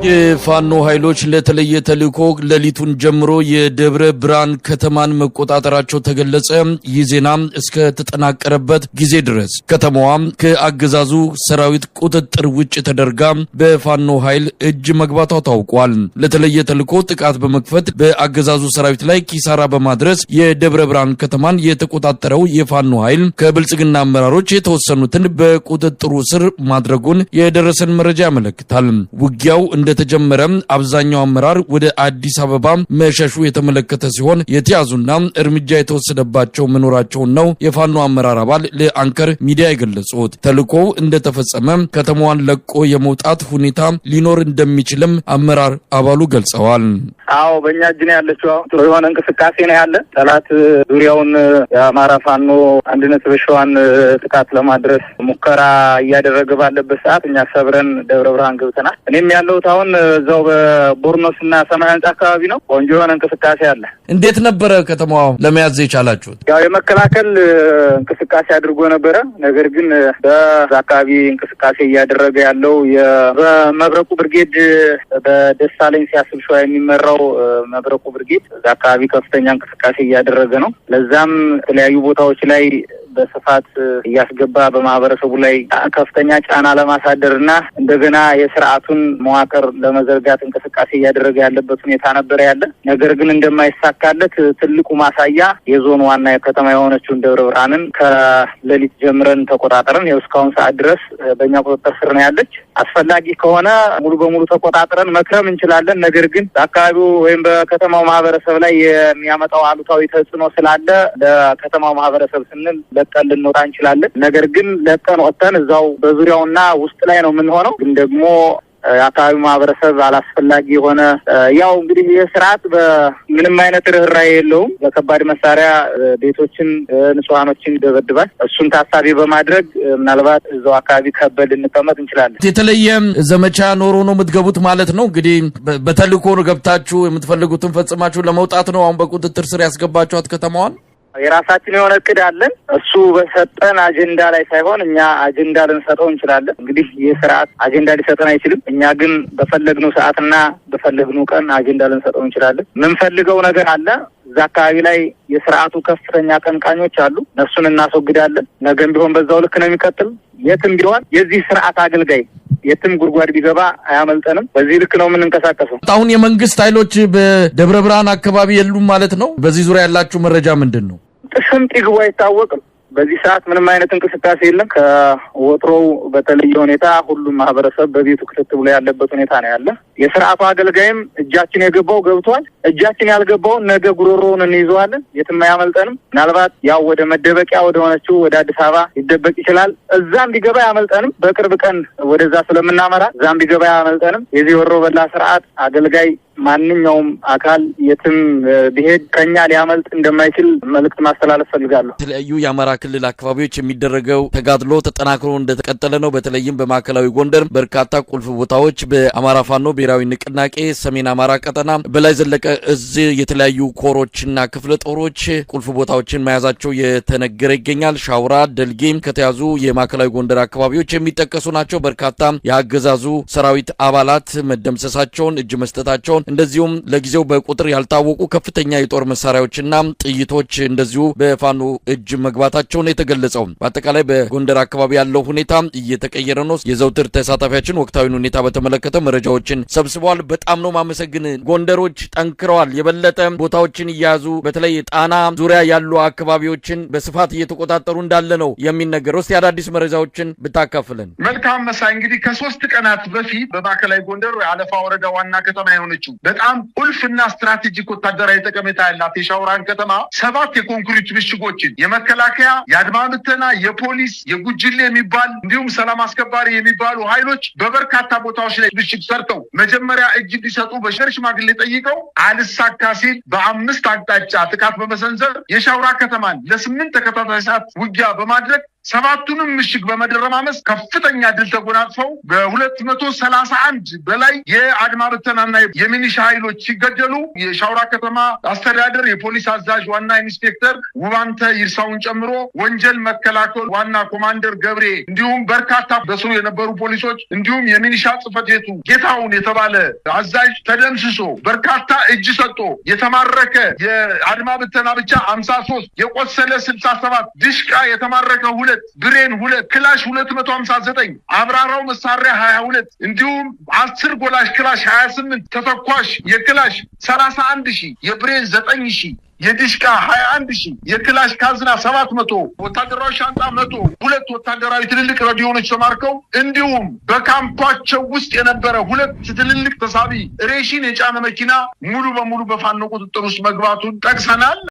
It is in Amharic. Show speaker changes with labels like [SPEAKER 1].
[SPEAKER 1] የፋኖ ኃይሎች ለተለየ ተልእኮ ሌሊቱን ጀምሮ የደብረ ብርሃን ከተማን መቆጣጠራቸው ተገለጸ። ይህ ዜና እስከ ተጠናቀረበት ጊዜ ድረስ ከተማዋ ከአገዛዙ ሰራዊት ቁጥጥር ውጭ ተደርጋ በፋኖ ኃይል እጅ መግባቷ ታውቋል። ለተለየ ተልእኮ ጥቃት በመክፈት በአገዛዙ ሰራዊት ላይ ኪሳራ በማድረስ የደብረ ብርሃን ከተማን የተቆጣጠረው የፋኖ ኃይል ከብልጽግና አመራሮች የተወሰኑትን በቁጥጥሩ ስር ማድረጉን የደረሰን መረጃ ያመለክታል። ውጊያው እንደተጀመረ አብዛኛው አመራር ወደ አዲስ አበባ መሸሹ የተመለከተ ሲሆን የተያዙና እርምጃ የተወሰደባቸው መኖራቸውን ነው የፋኖ አመራር አባል ለአንከር ሚዲያ የገለጹት። ተልእኮው እንደተፈጸመ ከተማዋን ለቆ የመውጣት ሁኔታ ሊኖር እንደሚችልም አመራር አባሉ ገልጸዋል።
[SPEAKER 2] አዎ በእኛ እጅ ነው ያለችው። ጥሩ የሆነ እንቅስቃሴ ነው ያለ። ጠላት ዙሪያውን የአማራ ፋኖ አንድነት በሸዋን ጥቃት ለማድረስ ሙከራ እያደረገ ባለበት ሰዓት እኛ ሰብረን ደብረ ብርሃን ገብተናል። እኔም ያለሁት አሁን እዛው በቦርኖስና ሰማይ አንጻ አካባቢ ነው። ቆንጆ የሆነ እንቅስቃሴ አለ።
[SPEAKER 1] እንዴት ነበረ ከተማው ለመያዝ የቻላችሁት?
[SPEAKER 2] ያው የመከላከል እንቅስቃሴ አድርጎ ነበረ። ነገር ግን በአካባቢ እንቅስቃሴ እያደረገ ያለው የመብረቁ ብርጌድ በደሳለኝ ሲያስብ ሸዋ የሚመራው መብረቁ ብርጌድ አካባቢ ከፍተኛ እንቅስቃሴ እያደረገ ነው። ለዛም የተለያዩ ቦታዎች ላይ በስፋት እያስገባ በማህበረሰቡ ላይ ከፍተኛ ጫና ለማሳደርና እንደገና የስርዓቱን መዋቅር ለመዘርጋት እንቅስቃሴ እያደረገ ያለበት ሁኔታ ነበር ያለ። ነገር ግን እንደማይሳካለት ትልቁ ማሳያ የዞን ዋና ከተማ የሆነችውን ደብረ ብርሃንን ከሌሊት ጀምረን ተቆጣጠረን እስካሁን ሰዓት ድረስ በእኛ ቁጥጥር ስር ነው ያለች። አስፈላጊ ከሆነ ሙሉ በሙሉ ተቆጣጥረን መክረም እንችላለን። ነገር ግን በአካባቢው ወይም በከተማው ማህበረሰብ ላይ የሚያመጣው አሉታዊ ተጽዕኖ ስላለ ለከተማው ማህበረሰብ ስንል ለቀን ልንወጣ እንችላለን። ነገር ግን ለቀን ወጥተን እዛው በዙሪያውና ውስጥ ላይ ነው የምንሆነው። ግን ደግሞ የአካባቢው ማህበረሰብ አላስፈላጊ የሆነ ያው እንግዲህ የስርዓት በምንም አይነት ርህራሄ የለውም። በከባድ መሳሪያ ቤቶችን፣ ንጹሃኖችን ይደበድባል። እሱን ታሳቢ በማድረግ ምናልባት እዛው አካባቢ ከበድ እንቀመጥ እንችላለን።
[SPEAKER 1] የተለየ ዘመቻ ኖሮ ነው የምትገቡት ማለት ነው? እንግዲህ በተልእኮ ገብታችሁ የምትፈልጉትን ፈጽማችሁ ለመውጣት ነው አሁን በቁጥጥር ስር ያስገባችኋት ከተማዋን?
[SPEAKER 2] የራሳችን የሆነ እቅድ አለን። እሱ በሰጠን አጀንዳ ላይ ሳይሆን እኛ አጀንዳ ልንሰጠው እንችላለን። እንግዲህ ይህ ስርዓት አጀንዳ ሊሰጠን አይችልም። እኛ ግን በፈለግነው ሰዓትና በፈለግነው ቀን አጀንዳ ልንሰጠው እንችላለን። የምንፈልገው ነገር አለ። እዛ አካባቢ ላይ የስርዓቱ ከፍተኛ ቀንቃኞች አሉ። እነሱን እናስወግዳለን። ነገም ቢሆን በዛው ልክ ነው የሚቀጥል። የትም ቢሆን የዚህ ስርዓት አገልጋይ የትም ጉድጓድ ቢገባ አያመልጠንም። በዚህ ልክ ነው የምንንቀሳቀሰው።
[SPEAKER 1] አሁን የመንግስት ኃይሎች በደብረ ብርሃን አካባቢ የሉም ማለት ነው? በዚህ ዙሪያ ያላችሁ መረጃ ምንድን ነው?
[SPEAKER 2] ጥስምት ይግቡ አይታወቅም። በዚህ ሰዓት ምንም አይነት እንቅስቃሴ የለም። ከወትሮው በተለየ ሁኔታ ሁሉም ማህበረሰብ በቤቱ ክትት ብሎ ያለበት ሁኔታ ነው ያለ። የስርዓቱ አገልጋይም እጃችን የገባው ገብቷል። እጃችን ያልገባውን ነገ ጉሮሮውን እንይዘዋለን። የትም አያመልጠንም። ምናልባት ያው ወደ መደበቂያ ወደ ሆነችው ወደ አዲስ አበባ ሊደበቅ ይችላል። እዛም ቢገባ አያመልጠንም። በቅርብ ቀን ወደዛ ስለምናመራ እዛም ቢገባ አያመልጠንም። የዚህ ወሮ በላ ስርዓት አገልጋይ ማንኛውም አካል የትም ቢሄድ ከኛ ሊያመልጥ እንደማይችል መልእክት ማስተላለፍ ፈልጋለሁ።
[SPEAKER 1] የተለያዩ የአማራ ክልል አካባቢዎች የሚደረገው ተጋድሎ ተጠናክሮ እንደተቀጠለ ነው። በተለይም በማዕከላዊ ጎንደር በርካታ ቁልፍ ቦታዎች በአማራ ፋኖ ብሔራዊ ንቅናቄ ሰሜን አማራ ቀጠና በላይ ዘለቀ እዝ የተለያዩ ኮሮችና ክፍለ ጦሮች ቁልፍ ቦታዎችን መያዛቸው የተነገረ ይገኛል። ሻውራ፣ ደልጌም ከተያዙ የማዕከላዊ ጎንደር አካባቢዎች የሚጠቀሱ ናቸው። በርካታ የአገዛዙ ሰራዊት አባላት መደምሰሳቸውን፣ እጅ መስጠታቸውን እንደዚሁም ለጊዜው በቁጥር ያልታወቁ ከፍተኛ የጦር መሳሪያዎችና ጥይቶች እንደዚሁ በፋኖ እጅ መግባታቸው ነው የተገለጸው። በአጠቃላይ በጎንደር አካባቢ ያለው ሁኔታ እየተቀየረ ነው። የዘውትር ተሳታፊያችን ወቅታዊን ሁኔታ በተመለከተ መረጃዎችን ሰብስበዋል። በጣም ነው ማመሰግን። ጎንደሮች ጠንክረዋል። የበለጠ ቦታዎችን እያያዙ በተለይ ጣና ዙሪያ ያሉ አካባቢዎችን በስፋት እየተቆጣጠሩ እንዳለ ነው የሚነገረው። እስቲ አዳዲስ መረጃዎችን ብታካፍለን።
[SPEAKER 3] መልካም መሳይ። እንግዲህ ከ3 ቀናት በፊት በማዕከላዊ ጎንደር አለፋ ወረዳ ዋና ከተማ የሆነችው በጣም ቁልፍና ስትራቴጂክ ወታደራዊ ጠቀሜታ ያላት የሻውራን ከተማ 7 የኮንክሪት ምሽጎችን የመከላከያ፣ የአድማ ብተና፣ የፖሊስ፣ የጉጅሌ የሚባል እንዲሁም ሰላም አስከባሪ የሚባሉ ኃይሎች በበርካታ ቦታዎች ላይ ምሽግ ሰርተው መጀመሪያ እጅ እንዲሰጡ በሸር ሽማግሌ ጠይቀው አልሳካ ሲል በ5 አቅጣጫ ጥቃት በመሰንዘር የሻውራ ከተማን ለ8 ተከታታይ ሰዓት ውጊያ በማድረግ 7ቱንም ምሽግ በመደረማመስ ከፍተኛ ድል ተጎናጽፈው በ231 በላይ የአድማ ብተናና የሚኒሻ ኃይሎች ሲገደሉ የሻውራ ከተማ አስተዳደር የፖሊስ አዛዥ ዋና ኢንስፔክተር ውባንተ ይርሳውን ጨምሮ ወንጀል መከላከል ዋና ኮማንደር ገብሬ እንዲሁም በርካታ በስሩ የነበሩ ፖሊሶች እንዲሁም የሚኒሻ ጽሕፈት ቤቱ ጌታውን የተባለ አዛዥ ተደምስሶ በርካታ እጅ ሰጥቶ የተማረከ የአድማ ብተና ብቻ 53 የቆሰለ 67 ድሽቃ የተማረከ 2 ብሬን 2 ክላሽ 259 አብራራው መሳሪያ 22 እንዲሁም 10 ጎላሽ ክላሽ 28 ተተኳሽ የክላሽ 31000 የብሬን 9000 የዲሽቃ 21000 የክላሽ ካዝና 700 ወታደራዊ ሻንጣ 100 2 ወታደራዊ ትልልቅ ሬዲዮኖች ተማርከው እንዲሁም በካምፓቸው ውስጥ የነበረ 2 ትልልቅ ተሳቢ ሬሽን የጫነ መኪና ሙሉ በሙሉ በፋኖ ቁጥጥር ውስጥ መግባቱን ጠቅሰናል።